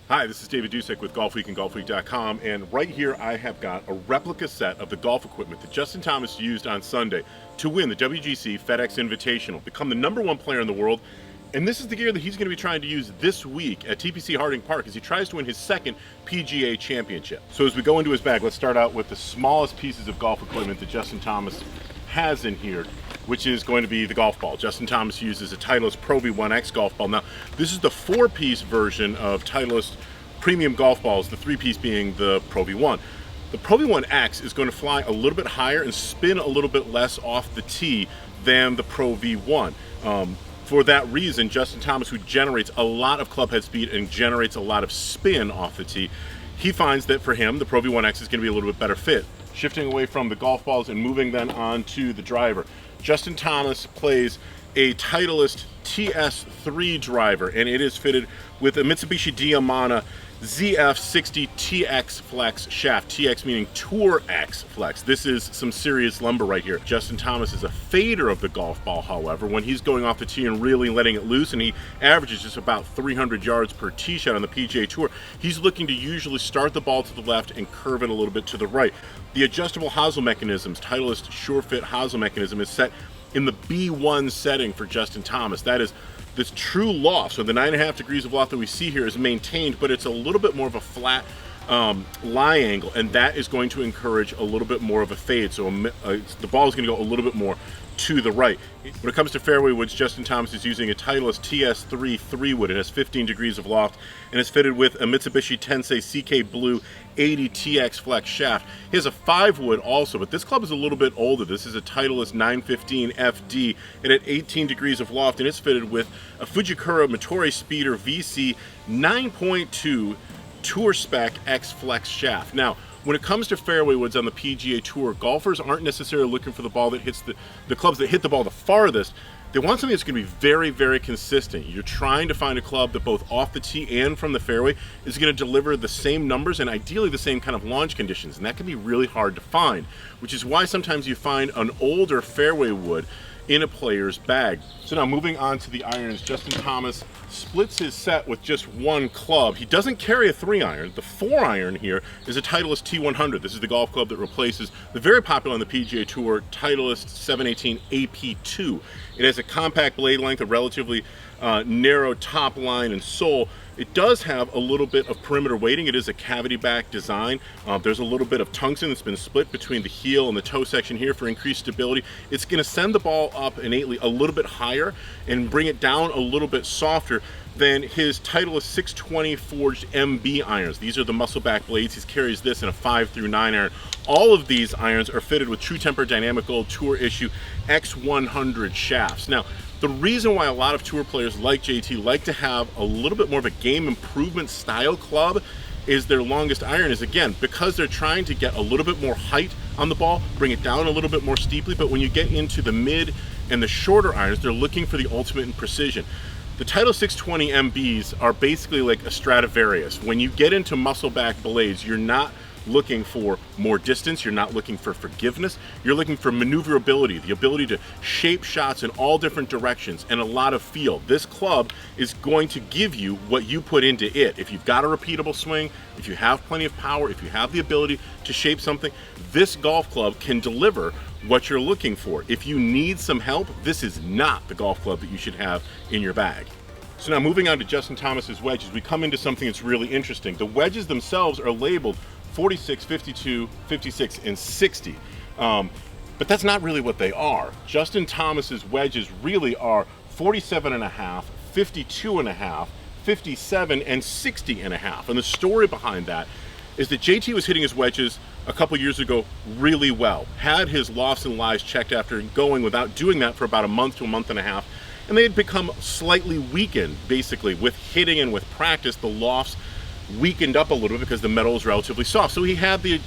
Hi, this is David Dusek with Golfweek and Golfweek.com, and right here I have got a replica set of the golf equipment that Justin Thomas used on Sunday to win the WGC FedEx Invitational, become the #1 player in the world, and this is the gear that he's going to be trying to use this week at TPC Harding Park as he tries to win his second PGA championship. So as we go into his bag, let's start out with the smallest pieces of golf equipment that Justin Thomas has in here, which is going to be the golf ball. Justin Thomas uses a Titleist Pro V1X golf ball. Now, this is the 4-piece version of Titleist premium golf balls, the 3-piece being the Pro V1. The Pro V1X is going to fly a little bit higher and spin a little bit less off the tee than the Pro V1. For that reason, Justin Thomas, who generates a lot of club head speed and generates a lot of spin off the tee, he finds that for him, the Pro V1X is going to be a little bit better fit. Shifting away from the golf balls and moving then on to the driver, Justin Thomas plays a Titleist Ts3 driver, and it is fitted with a Mitsubishi Diamana ZF60 TX Flex shaft. TX meaning Tour X Flex. This is some serious lumber right here. Justin Thomas is a fader of the golf ball, however, when he's going off the tee and really letting it loose, and he averages just about 300 yards per tee shot on the PGA Tour, he's looking to usually start the ball to the left and curve it a little bit to the right. The adjustable hosel mechanisms, Titleist SureFit hosel mechanism, is set in the B1 setting for Justin Thomas. That is this true loft. So the 9.5 degrees of loft that we see here is maintained, but it's a little bit more of a flat lie angle, and that is going to encourage a little bit more of a fade. So the ball is going to go a little bit more to the right. When it comes to fairway woods, Justin Thomas is using a Titleist Ts3 3-wood. It has 15 degrees of loft and is fitted with a Mitsubishi Tensei CK Blue 80 TX Flex shaft. He has a 5-wood also, but this club is a little bit older. This is a Titleist 915 FD, and at 18 degrees of loft, and it's fitted with a Fujikura Motore Speeder VC 9.2 Tour Spec X Flex shaft. Now, when it comes to fairway woods on the PGA Tour, golfers aren't necessarily looking for the ball that hits the clubs that hit the ball the farthest. They want something that's going to be very, very consistent. You're trying to find a club that both off the tee and from the fairway is going to deliver the same numbers and ideally the same kind of launch conditions, and that can be really hard to find, which is why sometimes you find an older fairway wood in a player's bag. So now moving on to the irons, Justin Thomas splits his set with just one club. He doesn't carry a 3-iron. The 4-iron here is a Titleist T-100. This is the golf club that replaces the very popular on the PGA Tour Titleist 718 AP2. It has a compact blade length, a relatively narrow top line and sole. It does have a little bit of perimeter weighting. It is a cavity back design. There's a little bit of tungsten that's been split between the heel and the toe section here for increased stability. It's going to send the ball up innately a little bit higher and bring it down a little bit softer than his Titleist 620 forged MB irons. These are the muscle back blades. He carries this in a 5 through 9 iron. All of these irons are fitted with True Temper Dynamic Gold Tour issue X100 shafts. Now, the reason why a lot of tour players like JT like to have a little bit more of a game improvement style club is their longest iron is, again, because they're trying to get a little bit more height on the ball, bring it down a little bit more steeply, but when you get into the mid and the shorter irons, they're looking for the ultimate in precision. The Titleist 620 MBs are basically like a Stradivarius. When you get into muscle back blades, you're not looking for more distance, you're not looking for forgiveness, you're looking for maneuverability, the ability to shape shots in all different directions, and a lot of feel. This club is going to give you what you put into it. If you've got a repeatable swing, if you have plenty of power, if you have the ability to shape something, this golf club can deliver what you're looking for. If you need some help, this is not the golf club that you should have in your bag. So now moving on to Justin Thomas's wedges, we come into something that's really interesting. The wedges themselves are labeled 46, 52, 56, and 60. But that's not really what they are. Justin Thomas's wedges really are 47.5, 52.5, 57, and 60.5. And the story behind that is that JT was hitting his wedges a couple years ago really well, had his lofts and lies checked after going without doing that for about a month to a month and a half, and they had become slightly weakened, basically, with hitting and with practice. The lofts weakened up a little bit because the metal is relatively soft. So he had the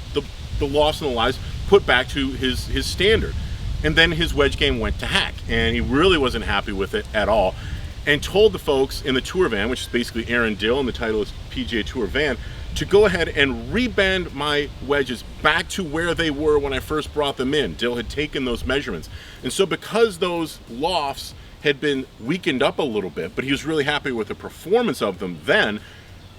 lofts and the lies put back to his standard. And then his wedge game went to heck, and he really wasn't happy with it at all, and told the folks in the tour van, which is basically Aaron Dill in the Titleist PGA Tour van, to go ahead and rebend my wedges back to where they were when I first brought them in. Dill had taken those measurements. And so because those lofts had been weakened up a little bit, but he was really happy with the performance of them then,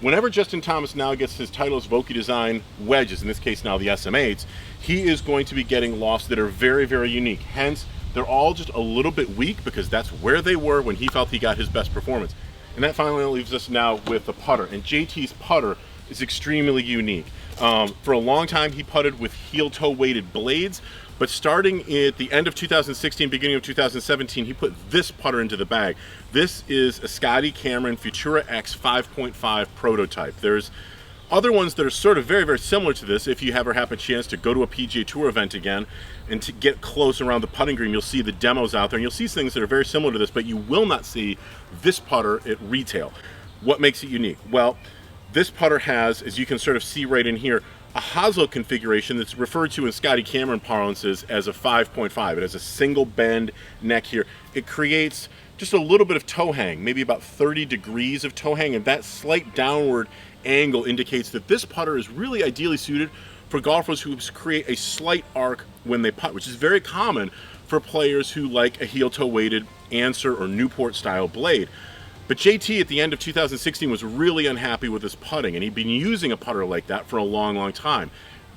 whenever Justin Thomas now gets his Titleist Vokey design wedges, in this case now the SM8s, he is going to be getting lofts that are very, very unique. Hence, they're all just a little bit weak because that's where they were when he felt he got his best performance. And that finally leaves us now with the putter. And JT's putter is extremely unique. For a long time, he putted with heel-toe weighted blades, but starting at the end of 2016, beginning of 2017, he put this putter into the bag. This is a Scotty Cameron Futura X 5.5 prototype. There's other ones that are sort of very, very similar to this. If you ever have a chance to go to a PGA Tour event again and to get close around the putting green, you'll see the demos out there, and you'll see things that are very similar to this, but you will not see this putter at retail. What makes it unique? Well, this putter has, as you can sort of see right in here, a hosel configuration that's referred to in Scotty Cameron parlances as a 5.5. It has a single bend neck here. It creates just a little bit of toe hang, maybe about 30 degrees of toe hang, and that slight downward angle indicates that this putter is really ideally suited for golfers who create a slight arc when they putt, which is very common for players who like a heel-toe weighted Answer or Newport style blade. But JT at the end of 2016 was really unhappy with his putting, and he'd been using a putter like that for a long, long time.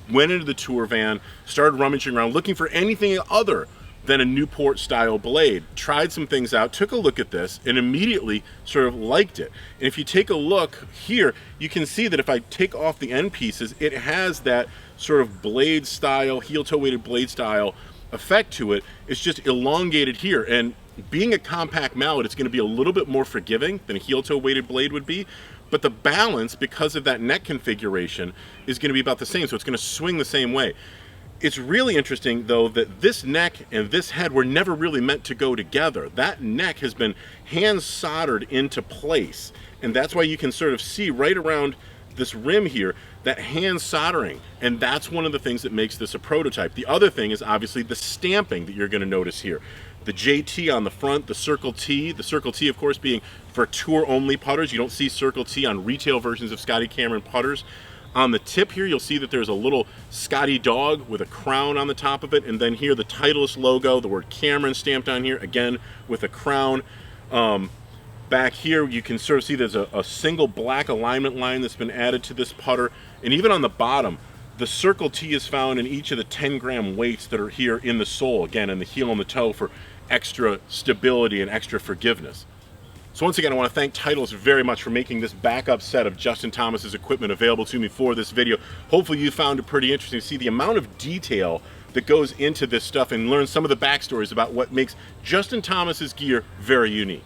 Went into the tour van, started rummaging around looking for anything other than a Newport style blade. Tried some things out, took a look at this, and immediately sort of liked it. And if you take a look here, you can see that if I take off the end pieces, it has that sort of blade style, heel-toe weighted blade style effect to it. It's just elongated here, and being a compact mallet, it's going to be a little bit more forgiving than a heel-toe weighted blade would be, but the balance, because of that neck configuration, is going to be about the same, so it's going to swing the same way. It's really interesting, though, that this neck and this head were never really meant to go together. That neck has been hand soldered into place, and that's why you can sort of see right around this rim here that hand soldering, and that's one of the things that makes this a prototype. The other thing is obviously the stamping that you're going to notice here. The JT on the front, the Circle T of course being for tour only putters. You don't see Circle T on retail versions of Scotty Cameron putters. On the tip here, you'll see that there's a little Scotty dog with a crown on the top of it, and then here the Titleist logo, the word Cameron stamped on here, again with a crown. Back here you can sort of see there's a single black alignment line that's been added to this putter, and even on the bottom, the Circle T is found in each of the 10-gram weights that are here in the sole, again in the heel and the toe for extra stability and extra forgiveness. So once again, I want to thank Titleist very much for making this backup set of Justin Thomas's equipment available to me for this video. Hopefully you found it pretty interesting to see the amount of detail that goes into this stuff and learn some of the backstories about what makes Justin Thomas's gear very unique.